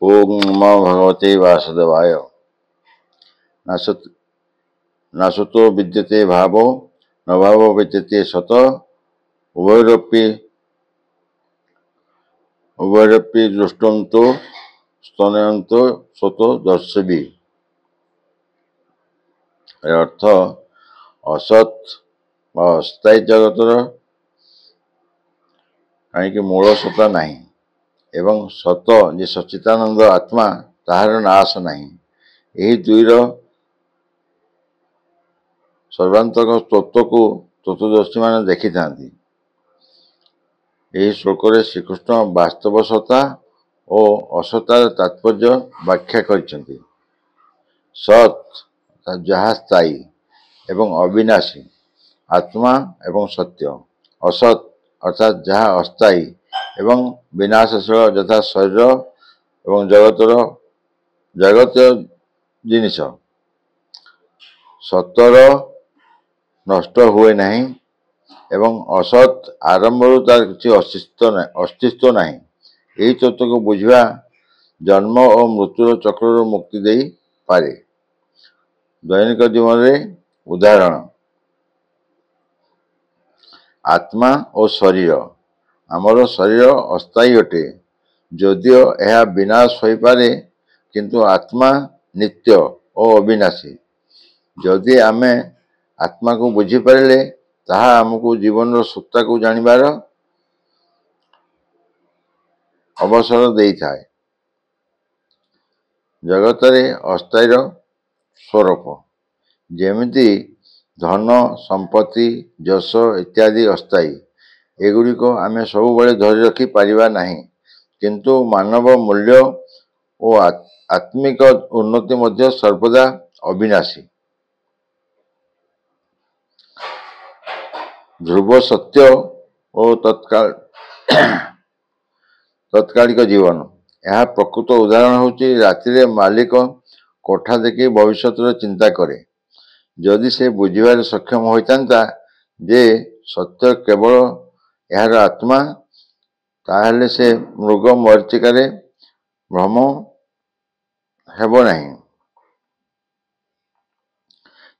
ओम नमो भगवते वासुदेवाय। न सतो विद्यते भावो न भावो विद्यते सत उभयरपि दृष्टंतो स्तनयंतो सतो दर्शबी। अर्थ असत अस्थायी जगतर कहीं मूल सत्ता नहीं एवं सत जे सच्चिदानंद आत्मा ताहार नाश नहीं। यही दुईर सर्वांतक तत्व को तत्वदर्शी मान देखि थांती। यही श्लोक श्रीकृष्ण वास्तव सत्ता और असतार तात्पर्य व्याख्या करिसेंति। सत जहाँ स्थायी एवं अविनाशी आत्मा एवं सत्य, असत अर्थात जहाँ अस्थायी एवं विनाशशील यथा शरीर एवं जगत जिनिष। सतर नष्ट हुए नहीं एवं असत आरंभ तार किसी अस्तित्व नहीं। यही तत्व को बुझा जन्म और मृत्युर चक्र मुक्ति दे पारे। दैनिक जीवन रे उदाहरण आत्मा और शरीर। आमर शरीर अस्थायी अटे जदिओ यह विनाश हो पारे, किंतु आत्मा नित्य और अविनाशी। जदि आमे आत्मा को बुझी पारे ताहा हमको जीवन सत्ता को जानिबार अवसर दे थाए। जगत रे अस्थायी स्वरूप जेमिति धन संपत्ति यश इत्यादि अस्थायी, एगुड़िक आमे सब बड़े धरी रखी पारिबा नहीं, किंतु मानव मूल्य और आत्मिक उन्नति मध्य सर्वदा अविनाशी। ध्रुव सत्य और तत्कालिक जीवन यह प्रकृत उदाहरण होची। राति मालिक कोठा देखी भविष्य चिंता करे। जदि से बुझिबार सक्षम होता जे सत्य केवल यार आत्मा, ताहले से मृग मरीचिकार भ्रम हेब नहीं।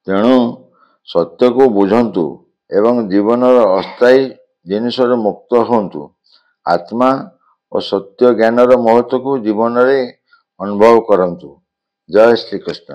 तेणु सत्य को बुझंतु एवं जीवन अस्थायी जिनिसर मुक्त होंतु। आत्मा और सत्य ज्ञानर महत्व को जीवन रे अनुभव करंतु। जय श्री कृष्ण।